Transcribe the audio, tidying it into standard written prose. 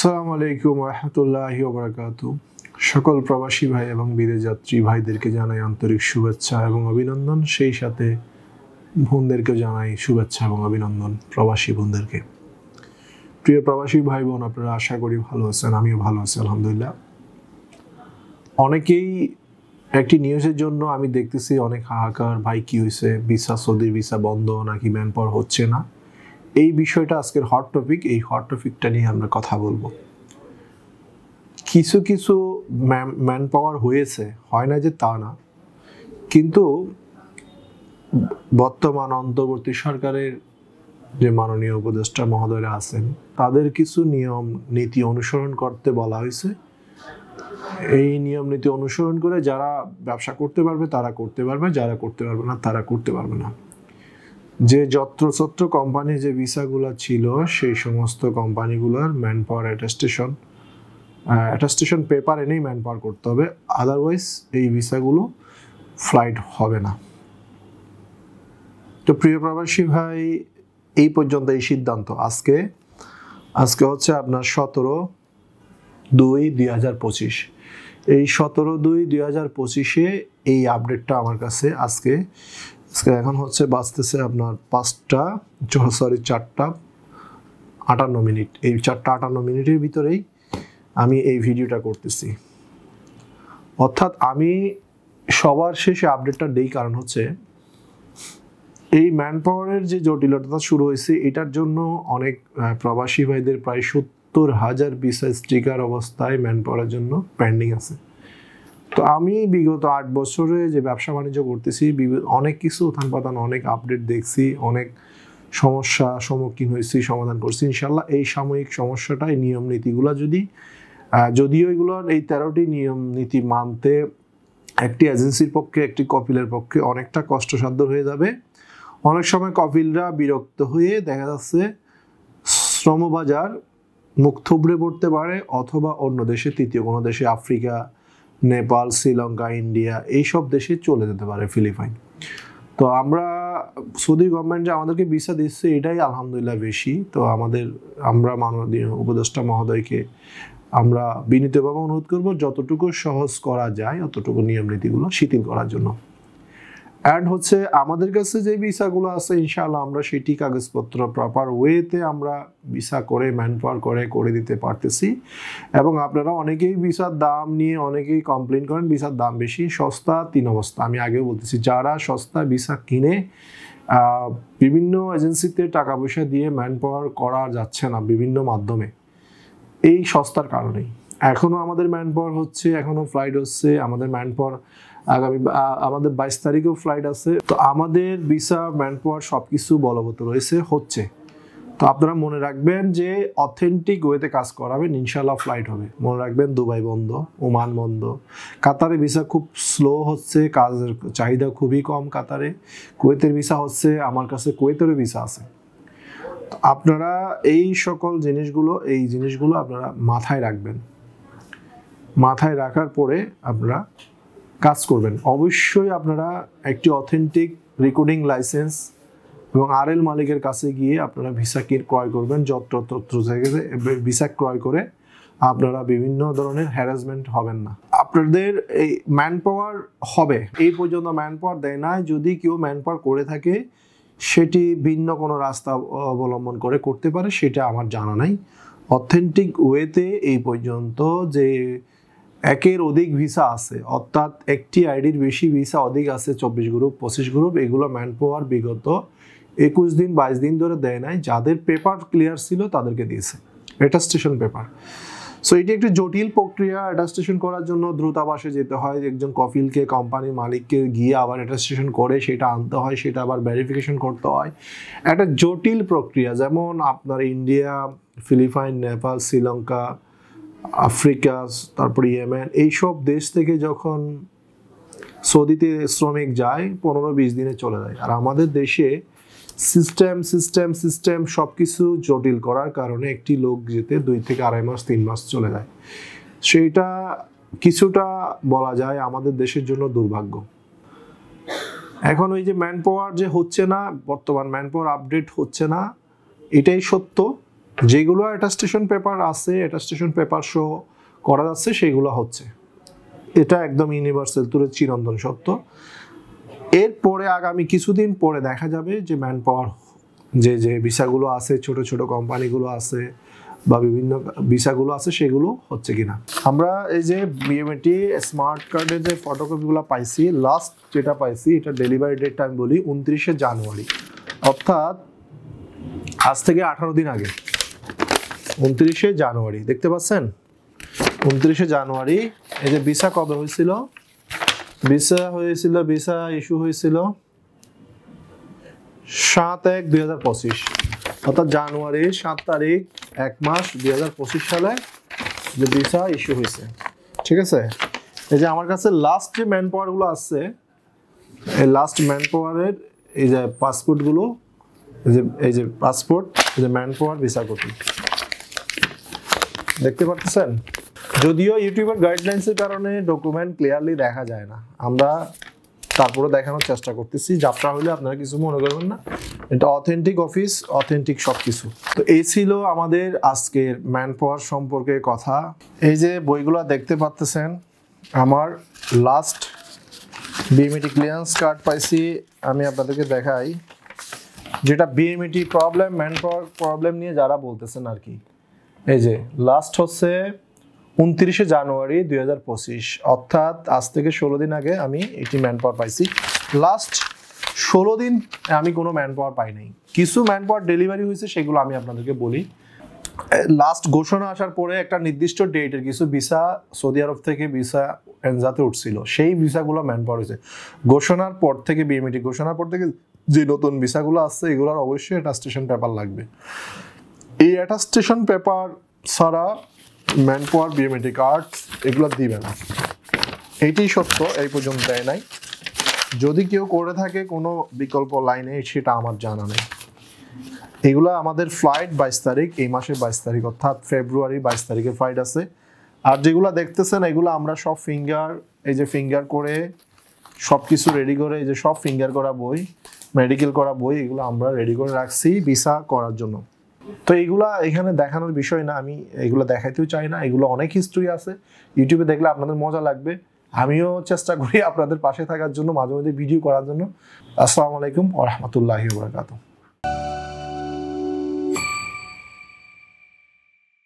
আসসালামু আলাইকুম রহমতুল্লাহি ওয়া বারাকাতুহু। সকল প্রবাসী ভাই এবং বিদেশ যাত্রী ভাইদেরকে জানাই আন্তরিক শুভেচ্ছা এবং অভিনন্দন। সেই সাথে বোনদেরকেও জানাই শুভেচ্ছা এবং অভিনন্দন, প্রবাসী বোনদেরকে। প্রিয় প্রবাসী ভাই বোন, আপনারা আশা করি ভালো আছেন, আমিও ভালো আছি আলহামদুলিল্লাহ। অনেকেই একটি নিউজের জন্য আমি দেখতেছি অনেক হাহাকার, ভাই কি হয়েছে, সৌদির ভিসা বন্ধ নাকি ম্যান পাওয়ার হচ্ছে না। এই বিষয়টা আজকের হট টপিক। এই হট টপিকটা নিয়ে আমরা কথা বলবো। কিছু কিছু ম্যান পাওয়ার হয়েছে, হয় না যে তা না, কিন্তু বর্তমান অন্তর্বর্তী সরকারের যে মাননীয় উপদেষ্টা মহোদয়রা আছেন তাদের কিছু নিয়ম নীতি অনুসরণ করতে বলা হয়েছে। এই নিয়ম নীতি অনুসরণ করে যারা ব্যবসা করতে পারবে তারা করতে পারবে, যারা করতে পারবে না তারা করতে পারবে না। যে যত্রতত্র কোম্পানি যে ভিসাগুলো ছিল সেই সমস্ত কোম্পানিগুলোর ম্যান পাওয়ার অ্যাটাস্টেশন পেপার এনেই ম্যান পাওয়ার করতে হবে, আদারওয়াইজ এই ভিসাগুলো ফ্লাইট হবে না। তো প্রিয় প্রবাসী ভাই, এই পর্যন্ত এই সিদ্ধান্ত। আজকে হচ্ছে আপনার 17/2/2025। এই 17/2/2025 এই আপডেটটা আমার কাছে আজকে এখন হচ্ছে বাজতেছে আপনার 4:58 এই 4:58 ভিতরেই আমি এই ভিডিওটা করতেছি। অর্থাৎ আমি সবার শেষে আপডেটটা দেই, কারণ হচ্ছে এই ম্যান পাওয়ারের যে জটিলতা শুরু হয়েছে এটার জন্য অনেক প্রবাসী ভাইদের প্রায় 70,000 ভিসা স্টিকার অবস্থায় ম্যান পাওয়ারের জন্য পেন্ডিং আছে। তো আমি বিগত 8 বছরে যে ব্যবসা বাণিজ্য করতেছি, অনেক কিছু উত্থান পাতান, অনেক আপডেট দেখছি, অনেক সমস্যা সম্মুখীন হয়েছি, সমাধান করছি ইনশাল্লাহ। এই সাময়িক সমস্যাটা, এই নিয়ম নীতিগুলো যদিও এগুলোর এই 13টি নিয়ম নীতি মানতে একটি এজেন্সির পক্ষে, একটি কপিলের পক্ষে অনেকটা কষ্টসাধ্য হয়ে যাবে। অনেক সময় কপিলরা বিরক্ত হয়ে দেখা যাচ্ছে শ্রমবাজার মুখ থুবড়ে পড়তে পারে, অথবা অন্য দেশে, তৃতীয় কোনো দেশে, আফ্রিকা, নেপাল, শ্রীলঙ্কা, ইন্ডিয়া, এইসব দেশে চলে যেতে পারে, ফিলিপাইন। তো সৌদি গভর্নমেন্ট যে আমাদেরকে ভিসা দিচ্ছে এটাই আলহামদুলিল্লাহ বেশি। তো আমরা মাননীয় উপদেষ্টা মহোদয়কে আমরা বিনীতভাবে অনুরোধ করব যতটুকু সহজ করা যায় অতটুকু নিয়ম নীতিগুলো শিথিল করার জন্য। অ্যান্ড হচ্ছে আমাদের কাছে যে ভিসাগুলো আছে ইনশাআল্লাহ আমরা সেটি কাগজপত্র প্রপার ওয়েতে আমরা ভিসা করে ম্যান পাওয়ার করে দিতে পারতেছি। এবং আপনারা অনেকেই ভিসার দাম নিয়ে অনেকেই কমপ্লেন করেন, ভিসার দাম বেশি। সস্তা 3 অবস্থা, আমি আগেও বলতেছি, যারা সস্তা ভিসা কিনে বিভিন্ন এজেন্সিতে টাকা পয়সা দিয়ে ম্যান পাওয়ার করা যাচ্ছে না বিভিন্ন মাধ্যমে, এই সস্তার কারণেই এখনও আমাদের ম্যান পাওয়ার হচ্ছে, এখনও ফ্লাইট হচ্ছে। আমাদের ম্যান পাওয়ার আমাদের 22 তারিখেও ফ্লাইট আছে। তো আমাদের ভিসা ম্যান পাওয়ার সব কিছু বলবৎ রয়েছে, হচ্ছে। তো আপনারা মনে রাখবেন যে অথেন্টিক ওয়েতে কাজ করাবেন, ইনশাল্লাহ ফ্লাইট হবে। মনে রাখবেন দুবাই বন্ধ, ওমান বন্ধ, কাতারে ভিসা খুব স্লো হচ্ছে, কাজের চাহিদা খুবই কম কাতারে। কুয়েতের ভিসা হচ্ছে, আমার কাছে কুয়েতেরও ভিসা আছে। আপনারা এই সকল জিনিসগুলো আপনারা মাথায় রাখবেন। মাথায় রাখার পরে আপনারা কাজ করবেন। অবশ্যই আপনারা একটি অথেন্টিক রেকর্ডিং লাইসেন্স এবং আরএল মালিকের কাছে গিয়ে আপনারা ভিসা ক্রয় করবেন। যত্রতত্র থেকে ভিসা ক্রয় করে আপনারা বিভিন্ন ধরনের হ্যারাসমেন্ট হবেন না। আপনাদের এই ম্যান পাওয়ার হবে, এই পর্যন্ত ম্যান পাওয়ার দেয় না। যদি কেউ ম্যান পাওয়ার করে থাকে সেটি ভিন্ন কোনো রাস্তা অবলম্বন করে করতে পারে, সেটা আমার জানা নাই। অথেন্টিক ওয়েতে এই পর্যন্ত যে একের অধিক ভিসা আছে, অর্থাৎ একটি আইডির বেশি ভিসা অধিক আছে, 24 গ্রুপ 25 গ্রুপ, এগুলো ম্যান পাওয়ার বিগত 21 দিন 22 দিন ধরে দেয় নাই। যাদের পেপার ক্লিয়ার ছিল তাদেরকে দিয়েছে অ্যাটাস্টেশন পেপার। সো এটি একটি জটিল প্রক্রিয়া। অ্যাটাস্টেশন করার জন্য দ্রুতাবাসে যেতে হয়, একজন কফিলকে, কোম্পানির মালিককে গিয়ে আবার অ্যাটাস্টেশন করে সেটা আনতে হয়, সেটা আবার ভেরিফিকেশন করতে হয়। একটা জটিল প্রক্রিয়া। যেমন আপনার India, Philippine, Nepal, Sri Lanka, Africa, তারপরে ইয়েমেন, এইসব দেশ থেকে যখন সৌদিতে শ্রমিক যায় 15-20 দিনে চলে যায়। আর আমাদের দেশে সিস্টেম সব কিছু জটিল করার কারণে একটি লোক যেতে 2 থেকে 2.5 মাস 3 মাস চলে যায়। সেইটা কিছুটা বলা যায় আমাদের দেশের জন্য দুর্ভাগ্য। এখন ওই যে ম্যান পাওয়ার যে হচ্ছে না, বর্তমান ম্যান পাওয়ার আপডেট হচ্ছে না, এটাই সত্য। যেগুলো অ্যাটাস্টেশন পেপার আছে, অ্যাটাস্টেশন পেপার শো করা যাচ্ছে সেগুলো হচ্ছে। এটা একদম ইউনিভার্সাল চিরন্তন সত্য। এরপরে আগামী কিছুদিন পরে দেখা যাবে যে ম্যান পাওয়ার যে ভিসাগুলো আছে, ছোট ছোট কোম্পানিগুলো আছে বা বিভিন্ন ভিসাগুলো আছে, সেগুলো হচ্ছে কিনা। আমরা এই যে বিএমএটি স্মার্ট কার্ডের যে ফটোকপিগুলো পাইছি, লাস্ট যেটা পাইছি এটা ডেলিভারি ডেটটা আমি বলি 29শে জানুয়ারি, অর্থাৎ আজ থেকে 18 দিন আগে। 29শে জানুয়ারি দেখতে পাচ্ছেন, 29শে জানুয়ারি। এই যে ভিসা কবে হয়েছিল, ভিসা ইস্যু হয়েছিল 7/1/2025, অর্থাৎ জানুয়ারির 7 তারিখ, 1 মাস 2025 সালে যে ভিসা ইস্যু হয়েছে। ঠিক আছে, এই যে আমার কাছে লাস্ট যে ম্যান পাওয়ারগুলো আছে, এই লাস্ট ম্যান পাওয়ারের এই যে পাসপোর্টগুলো, এই যে পাসপোর্ট, এই যে ম্যান পাওয়ার ভিসা কপি দেখতে পাচ্ছেন। যদিও ইউটিউবের গাইডলাইন্সের কারণে ডকুমেন্ট ক্লিয়ারলি দেখা যায় না, আমরা তারপরে দেখানোর চেষ্টা করতেছি। যাত্রা হলে আপনারা কিছু মনে করবেন না, এটা অথেন্টিক অফিস, অথেন্টিক সব কিছু। তো এই ছিল আমাদের আজকের ম্যান পাওয়ার সম্পর্কে কথা। এই যে বইগুলো দেখতে পাচ্ছেন, আমার লাস্ট বিএমইটি ক্লিয়ারেন্স কার্ড পাইছি, আমি আপনাদেরকে দেখাই, যেটা BMET problem, man power problem নিয়ে যারা বলতেছেন আর কি। এই যে লাস্ট হচ্ছে 29শে জানুয়ারি 2025, অর্থাৎ আজ থেকে 16 দিন আগে আমি এটি ম্যান পাওয়ার পাইছি। লাস্ট 16 দিন আমি কোনো ম্যান পাওয়ার পাই নাই। কিছু ম্যান পাওয়ার ডেলিভারি হয়েছে, সেগুলো আমি আপনাদেরকে বলি। লাস্ট ঘোষণা আসার পরে একটা নির্দিষ্ট ডেটের কিছু ভিসা সৌদি আরব থেকে ভিসা এনজাতে উঠছিল, সেই ভিসাগুলো ম্যান পাওয়ার হয়েছে। ঘোষণার পর থেকে, বিএমইটি ঘোষণার পর থেকে যে নতুন ভিসাগুলো আসছে, এগুলোর অবশ্যই অ্যাটাস্টেশন পেপার লাগবে। এই অ্যাটাস্টেশন পেপার ছাড়া ম্যান পাওয়ার বিএমইটি কার্ড এগুলো দিবে না, এইটাই সত্য। এই পর্যন্ত দেয় নাই। যদি কেউ করে থাকে কোনো বিকল্প লাইনে, সেটা আমার জানা নেই। এগুলো আমাদের ফ্লাইট 22 তারিখ, এই মাসের 22 তারিখ, অর্থাৎ ফেব্রুয়ারি 22 তারিখে ফ্লাইট আছে। আর যেগুলো দেখতেছেন এগুলো আমরা সব ফিঙ্গার, এই যে ফিঙ্গার করে সব কিছু রেডি করে, এই যে সব ফিঙ্গার করা বই, মেডিকেল করা বই, এগুলো আমরা রেডি করে রাখছি ভিসা করার জন্য। তো এইগুলা এখানে দেখানোর বিষয় না, আমি এগুলো দেখাইতেও চাই না। এগুলো অনেক হিস্ট্রি আছে, ইউটিউবে দেখলে আপনাদের মজা লাগবে। আমিও চেষ্টা করি আপনাদের পাশে থাকার জন্য, মাঝে মাঝে ভিডিও করার জন্য। আসসালামু আলাইকুম ওয়া রাহমাতুল্লাহি ওয়া বারাকাতুহু।